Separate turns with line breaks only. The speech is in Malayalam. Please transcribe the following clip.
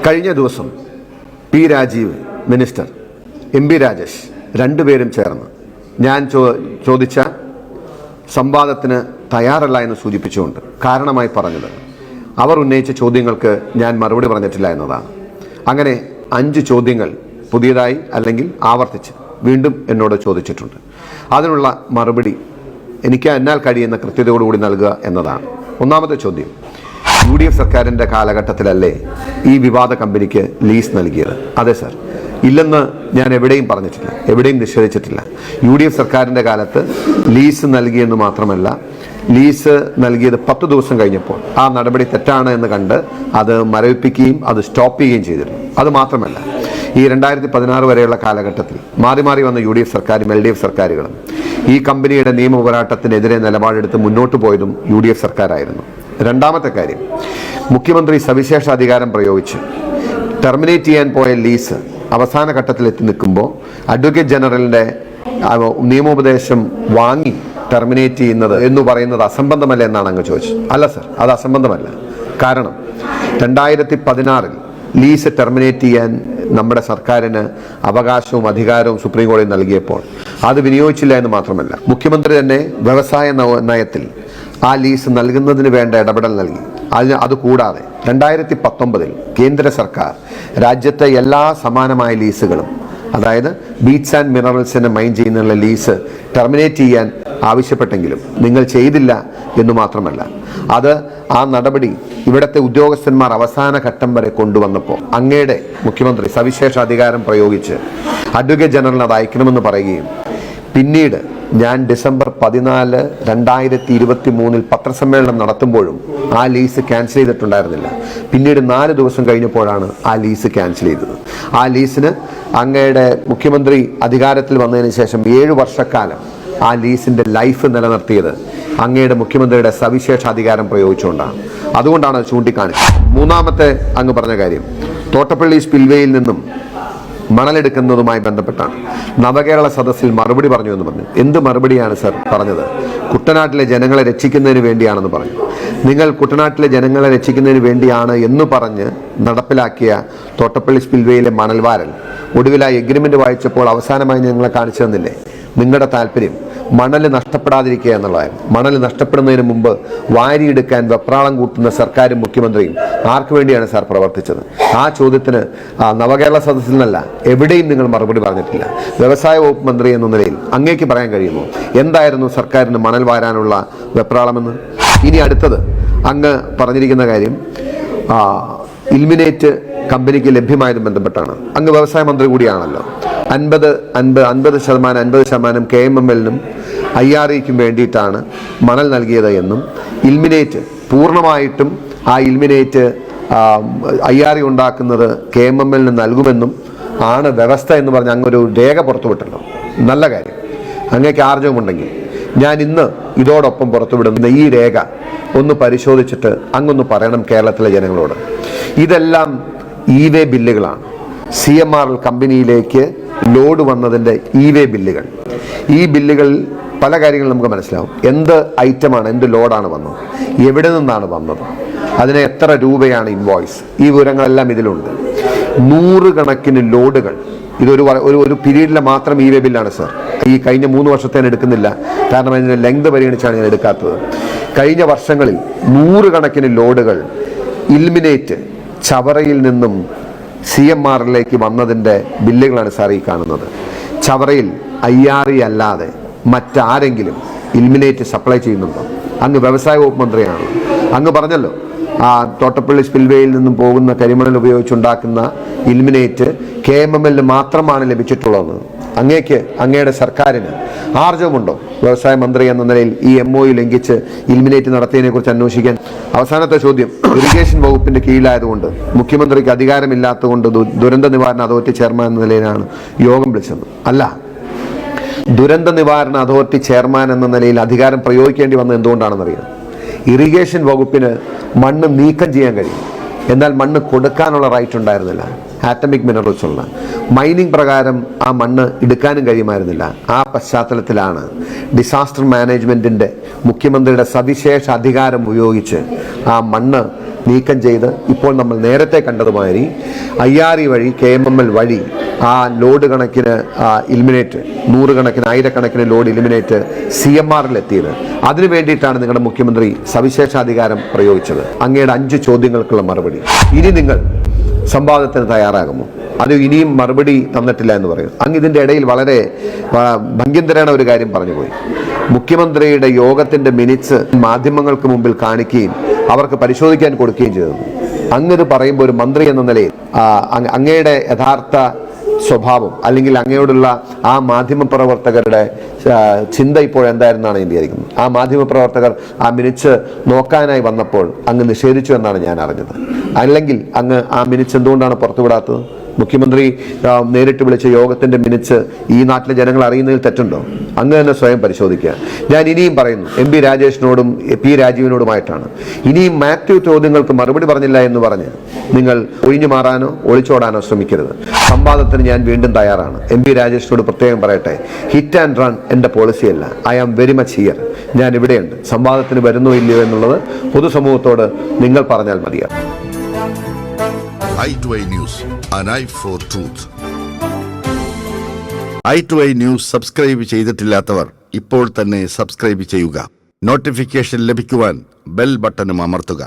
കഴിഞ്ഞ ദിവസം P Rajeev minister, MP. Rajesh രണ്ടുപേരും ചേർന്ന് ഞാൻ ചോദിച്ച സംവാദത്തിന് തയ്യാറല്ല എന്ന് സൂചിപ്പിച്ചുകൊണ്ട് കാരണമായി പറഞ്ഞത് അവർ ഉന്നയിച്ച ചോദ്യങ്ങൾക്ക് ഞാൻ മറുപടി പറഞ്ഞിട്ടില്ല എന്നതാണ്. അങ്ങനെ 5 ചോദ്യങ്ങൾ പുതിയതായി അല്ലെങ്കിൽ ആവർത്തിച്ച് വീണ്ടും എന്നോട് ചോദിച്ചിട്ടുണ്ട്. അതിനുള്ള മറുപടി എനിക്ക് എന്നാൽ കഴിയുന്ന കൃത്യതയോടുകൂടി നൽകുക എന്നതാണ്. ഒന്നാമത്തെ ചോദ്യം, UDF സർക്കാരിൻ്റെ കാലഘട്ടത്തിലല്ലേ ഈ വിവാദ കമ്പനിക്ക് ലീസ് നൽകിയത്? അതെ സർ, ഇല്ലെന്ന് ഞാൻ എവിടെയും പറഞ്ഞിട്ടില്ല, എവിടെയും നിഷേധിച്ചിട്ടില്ല. UDF സർക്കാരിൻ്റെ കാലത്ത് ലീസ് നൽകിയെന്ന് മാത്രമല്ല, ലീസ് നൽകിയത് 10 ദിവസം കഴിഞ്ഞപ്പോൾ ആ നടപടി തെറ്റാണ് എന്ന് കണ്ട് അത് മരവിപ്പിക്കുകയും അത് സ്റ്റോപ്പ് ചെയ്യുകയും ചെയ്തിരുന്നു. അത് മാത്രമല്ല, ഈ 2016 വരെയുള്ള കാലഘട്ടത്തിൽ മാറി മാറി വന്ന UDF സർക്കാരും LDF സർക്കാരുകളും ഈ കമ്പനിയുടെ നിയമ പോരാട്ടത്തിനെതിരെ നിലപാടെടുത്ത് മുന്നോട്ട് പോയതും UDF സർക്കാരായിരുന്നു. രണ്ടാമത്തെ കാര്യം, മുഖ്യമന്ത്രി സവിശേഷ അധികാരം പ്രയോഗിച്ച് ടെർമിനേറ്റ് ചെയ്യാൻ പോയ ലീസ് അവസാന ഘട്ടത്തിലെത്തി നിൽക്കുമ്പോൾ അഡ്വക്കേറ്റ് ജനറലിൻ്റെ നിയമോപദേശം വാങ്ങി ടെർമിനേറ്റ് ചെയ്യുന്നത് എന്ന് പറയുന്നത് അസംബന്ധമല്ല എന്നാണ് അങ്ങ് ചോദിച്ചത്. അല്ല സർ, അത് അസംബന്ധമല്ല. കാരണം 2016 ലീസ് ടെർമിനേറ്റ് ചെയ്യാൻ നമ്മുടെ സർക്കാരിന് അവകാശവും അധികാരവും സുപ്രീം കോടതി നൽകിയപ്പോൾ അത് വിനിയോഗിച്ചില്ല എന്ന് മാത്രമല്ല, മുഖ്യമന്ത്രി തന്നെ വ്യവസായ നയത്തിൽ ആ ലീസ് നൽകുന്നതിന് വേണ്ട ഇടപെടൽ നൽകി. അതുകൂടാതെ 2019 കേന്ദ്ര സർക്കാർ രാജ്യത്തെ എല്ലാ സമാനമായ ലീസുകളും, അതായത് ബീറ്റ്സ് ആൻഡ് മിനറൽസിനെ മൈൻ ചെയ്യുന്നുള്ള ലീസ് ടെർമിനേറ്റ് ചെയ്യാൻ ആവശ്യപ്പെട്ടെങ്കിലും നിങ്ങൾ ചെയ്തില്ല എന്ന് മാത്രമല്ല, ആ നടപടി ഇവിടുത്തെ ഉദ്യോഗസ്ഥന്മാർ അവസാന ഘട്ടം വരെ കൊണ്ടുവന്നപ്പോൾ അങ്ങയുടെ മുഖ്യമന്ത്രി സവിശേഷ അധികാരം പ്രയോഗിച്ച് അഡ്വക്കേറ്റ് ജനറലിന് അത് അയക്കണമെന്ന് പറയുകയും പിന്നീട് ഞാൻ ഡിസംബർ 14, 2023 പത്രസമ്മേളനം നടത്തുമ്പോഴും ആ ലീസ് ക്യാൻസൽ ചെയ്തിട്ടുണ്ടായിരുന്നില്ല. പിന്നീട് 4 ദിവസം കഴിഞ്ഞപ്പോഴാണ് ആ ലീസ് ക്യാൻസൽ ചെയ്തത്. ആ ലീസിന് അങ്ങയുടെ മുഖ്യമന്ത്രി അധികാരത്തിൽ വന്നതിന് ശേഷം 7 വർഷക്കാലം ആ ലീസിൻ്റെ ലൈഫ് നിലനിർത്തിയത് അങ്ങയുടെ മുഖ്യമന്ത്രിയുടെ സവിശേഷ അധികാരം പ്രയോഗിച്ചുകൊണ്ടാണ്. അതുകൊണ്ടാണ് അത് ചൂണ്ടിക്കാണിച്ചത്. മൂന്നാമത്തെ അങ്ങ് പറഞ്ഞ കാര്യം, തോട്ടപ്പള്ളി സ്പിൽവേയിൽ നിന്നും മണലെടുക്കുന്നതുമായി ബന്ധപ്പെട്ടാണ്. നവകേരള സദസ്സിൽ മറുപടി പറഞ്ഞു എന്ന് പറഞ്ഞു. എന്ത് മറുപടിയാണ് സർ പറഞ്ഞത്? കുട്ടനാട്ടിലെ ജനങ്ങളെ രക്ഷിക്കുന്നതിന് വേണ്ടിയാണെന്ന് പറഞ്ഞു. നിങ്ങൾ കുട്ടനാട്ടിലെ ജനങ്ങളെ രക്ഷിക്കുന്നതിന് വേണ്ടിയാണ് എന്ന് പറഞ്ഞ് നടപ്പിലാക്കിയ തോട്ടപ്പള്ളി സ്പിൽവേയിലെ മണൽവാരൽ ഒടുവിലായി എഗ്രിമെന്റ് വായിച്ചപ്പോൾ അവസാനമായി ഞങ്ങളെ കാണിച്ചു തന്നില്ലേ? നിങ്ങളുടെ താല്പര്യം മണൽ നഷ്ടപ്പെടാതിരിക്കുക എന്നുള്ളതായിരുന്നു. മണൽ നഷ്ടപ്പെടുന്നതിന് മുമ്പ് വാരിയെടുക്കാൻ വെപ്രാളം കൂട്ടുന്ന സർക്കാരും മുഖ്യമന്ത്രിയും ആർക്കു വേണ്ടിയാണ് സാർ പ്രവർത്തിച്ചത്? ആ ചോദ്യത്തിന് നവകേരള സദസ്സിൽ നിന്നല്ല എവിടെയും നിങ്ങൾ മറുപടി പറഞ്ഞിട്ടില്ല. വ്യവസായ വകുപ്പ് മന്ത്രി എന്ന നിലയിൽ അങ്ങേക്ക് പറയാൻ കഴിയുമോ എന്തായിരുന്നു സർക്കാരിന് മണൽ വാരാനുള്ള വെപ്രാളമെന്ന്? ഇനി അടുത്തത് അങ്ങ് പറഞ്ഞിരിക്കുന്ന കാര്യം ഇൽമിനേറ്റ് കമ്പനിക്ക് ലഭ്യമായതും ബന്ധപ്പെട്ടാണ്. അങ്ങ് വ്യവസായ മന്ത്രി കൂടിയാണല്ലോ. 50% KMML-നും IRE-ക്കും വേണ്ടിയിട്ടാണ് മണൽ നൽകിയത് എന്നും ഇൽമിനേറ്റ് പൂർണ്ണമായിട്ടും ആ ഇൽമിനേറ്റ് IRE ഉണ്ടാക്കുന്നത് KMML-ന് നൽകുമെന്നും ആണ് വ്യവസ്ഥ എന്ന് പറഞ്ഞ് അങ്ങൊരു രേഖ പുറത്തുവിട്ടല്ലോ. നല്ല കാര്യം. അങ്ങേക്ക് ആർജവമുണ്ടെങ്കിൽ ഞാൻ ഇന്ന് ഇതോടൊപ്പം പുറത്തുവിടുന്ന ഈ രേഖ ഒന്ന് പരിശോധിച്ചിട്ട് അങ്ങൊന്ന് പറയണം കേരളത്തിലെ ജനങ്ങളോട്. ഇതെല്ലാം E-way ബില്ലുകളാണ്. CMRL കമ്പനിയിലേക്ക് ലോഡ് വന്നതിൻ്റെ E-way ബില്ലുകൾ. ഈ ബില്ലുകളിൽ പല കാര്യങ്ങളും നമുക്ക് മനസ്സിലാവും. എന്ത് ഐറ്റമാണ്, എന്ത് ലോഡാണ് വന്നത്, എവിടെ നിന്നാണ് വന്നത്, അതിന് എത്ര രൂപയാണ് ഇൻവോയ്സ്, ഈ വിവരങ്ങളെല്ലാം ഇതിലുണ്ട്. 100 കണക്കിന് ലോഡുകൾ. ഇതൊരു പീരീഡിലെ മാത്രം E-way ബില്ലാണ് സർ. ഈ കഴിഞ്ഞ 3 വർഷത്തെ ഞാൻ എടുക്കുന്നില്ല, കാരണം അതിൻ്റെ ലെങ്ത് പരിഗണിച്ചാണ് ഞാൻ എടുക്കാത്തത്. കഴിഞ്ഞ വർഷങ്ങളിൽ 100 കണക്കിന് ലോഡുകൾ ഇൽമിനേറ്റ് ചവറയിൽ നിന്നും CMRL-ലേക്ക് വന്നതിൻ്റെ ബില്ലുകളാണ് സാർ ഈ കാണുന്നത്. ചവറയിൽ IRE അല്ലാതെ മറ്റാരെങ്കിലും ഇൽമിനേറ്റ് സപ്ലൈ ചെയ്യുന്നുണ്ടോ? അങ്ങ് വ്യവസായ വകുപ്പ് മന്ത്രിയാണ്. അങ്ങ് പറഞ്ഞല്ലോ തോട്ടപ്പള്ളി സ്പിൽവേയിൽ നിന്നും പോകുന്ന കരിമണൽ ഉപയോഗിച്ചുണ്ടാക്കുന്ന ഇൽമിനേറ്റ് KMML-ന് മാത്രമാണ് ലഭിച്ചിട്ടുള്ളതെന്ന്. അങ്ങയുടെ സർക്കാരിന് ആർജവമുണ്ടോ വ്യവസായ മന്ത്രി എന്ന നിലയിൽ ഈ MOU ലംഘിച്ച് ഇൽമിനേറ്റ് നടത്തിയതിനെ കുറിച്ച് അന്വേഷിക്കാൻ? അവസാനത്തെ ചോദ്യം, ഇറിഗേഷൻ വകുപ്പിന്റെ കീഴിലായതുകൊണ്ട് മുഖ്യമന്ത്രിക്ക് അധികാരമില്ലാത്തതുകൊണ്ട് ദുരന്ത നിവാരണ അതോറിറ്റി ചെയർമാൻ എന്ന നിലയിലാണ് യോഗം വിളിച്ചത്. അല്ല, ദുരന്ത നിവാരണ അതോറിറ്റി ചെയർമാൻ എന്ന നിലയിൽ അധികാരം പ്രയോഗിക്കേണ്ടി വന്നത് എന്തുകൊണ്ടാണെന്നറിയാം? ഇറിഗേഷൻ വകുപ്പിന് മണ്ണ് നീക്കം ചെയ്യാൻ കഴിയും, എന്നാൽ മണ്ണ് കൊടുക്കാനുള്ള റൈറ്റ് ഉണ്ടായിരുന്നില്ല. ആറ്റമിക് മിനറൽസ് ഉള്ള മൈനിങ് പ്രകാരം ആ മണ്ണ് എടുക്കാനും കഴിയുമായിരുന്നില്ല. ആ പശ്ചാത്തലത്തിലാണ് ഡിസാസ്റ്റർ മാനേജ്മെൻറ്റിൻ്റെ മുഖ്യമന്ത്രിയുടെ സവിശേഷ അധികാരം ഉപയോഗിച്ച് ആ മണ്ണ് നീക്കം ചെയ്ത് ഇപ്പോൾ നമ്മൾ നേരത്തെ കണ്ടതുമാതിരി IRE വഴി KMML വഴി ആ ലോഡ് കണക്കിന് ഇലിമിനേറ്റ്, നൂറുകണക്കിന് ആയിരക്കണക്കിന് ലോഡ് ഇലിമിനേറ്റ് CMRൽ എത്തിയത്. അതിനു വേണ്ടിയിട്ടാണ് നിങ്ങളുടെ മുഖ്യമന്ത്രി സവിശേഷാധികാരം പ്രയോഗിച്ചത്. അങ്ങയുടെ 5 ചോദ്യങ്ങൾക്കുള്ള മറുപടി. ഇനി നിങ്ങൾ സംവാദത്തിന് തയ്യാറാകുമോ? അത് ഇനിയും മറുപടി തന്നിട്ടില്ല എന്ന് പറയും. അങ്ങ് ഇതിൻ്റെ ഇടയിൽ വളരെ ഭംഗ്യന്തരേണ ഒരു കാര്യം പറഞ്ഞുപോയി. മുഖ്യമന്ത്രിയുടെ യോഗത്തിൻ്റെ മിനിറ്റ്സ് മാധ്യമങ്ങൾക്ക് മുമ്പിൽ കാണിക്കുകയും അവർക്ക് പരിശോധിക്കാൻ കൊടുക്കുകയും ചെയ്തു. അങ്ങ് ഇത് പറയുമ്പോൾ ഒരു മന്ത്രി എന്ന നിലയിൽ അങ്ങയുടെ യഥാർത്ഥ സ്വഭാവം അല്ലെങ്കിൽ അങ്ങയോടുള്ള ആ മാധ്യമപ്രവർത്തകരുടെ ചിന്ത ഇപ്പോൾ എന്തായിരുന്നാണ് ഞാൻ വിചാരിക്കുന്നത്. ആ മാധ്യമപ്രവർത്തകർ ആ മിനിറ്റ്സ് നോക്കാനായി വന്നപ്പോൾ അങ്ങ് നിഷേധിച്ചു എന്നാണ് ഞാൻ അറിഞ്ഞത്. അല്ലെങ്കിൽ അങ്ങ് ആ മിനിറ്റ്സ് എന്തുകൊണ്ടാണ് പുറത്തുവിടാത്തത്? മുഖ്യമന്ത്രി നേരിട്ട് വിളിച്ച യോഗത്തിൻ്റെ മിനിറ്റ്സ് ഈ നാട്ടിലെ ജനങ്ങൾ അറിയുന്നതിൽ തെറ്റുണ്ടോ? അങ്ങ് തന്നെ സ്വയം പരിശോധിക്കുക. ഞാൻ ഇനിയും പറയുന്നു, MP രാജേഷിനോടും P രാജീവിനോടുമായിട്ടാണ്, ഇനിയും മാത്യു ചോദ്യങ്ങൾക്ക് മറുപടി പറഞ്ഞില്ല എന്ന് പറഞ്ഞ് നിങ്ങൾ ഒഴിഞ്ഞു മാറാനോ ഒളിച്ചോടാനോ ശ്രമിക്കരുത്. സംവാദത്തിന് ഞാൻ വീണ്ടും തയ്യാറാണ്. MP രാജേഷിനോട് പ്രത്യേകം പറയട്ടെ, ഹിറ്റ് ആൻഡ് റൺ എൻ്റെ പോളിസിയല്ല. I am very much here. ഞാൻ ഇവിടെയുണ്ട്. സംവാദത്തിന് വരുന്നോ ഇല്ലയോ എന്നുള്ളത് പൊതുസമൂഹത്തോട് നിങ്ങൾ പറഞ്ഞാൽ മതിയാകും.
i2i News, an eye for truth. i2i News subscribe ചെയ്തിട്ടില്ലാത്തവർ ഇപ്പോൾ തന്നെ സബ്സ്ക്രൈബ് ചെയ്യുക. നോട്ടിഫിക്കേഷൻ ലഭിക്കുവാൻ ബെൽ ബട്ടണും അമർത്തുക.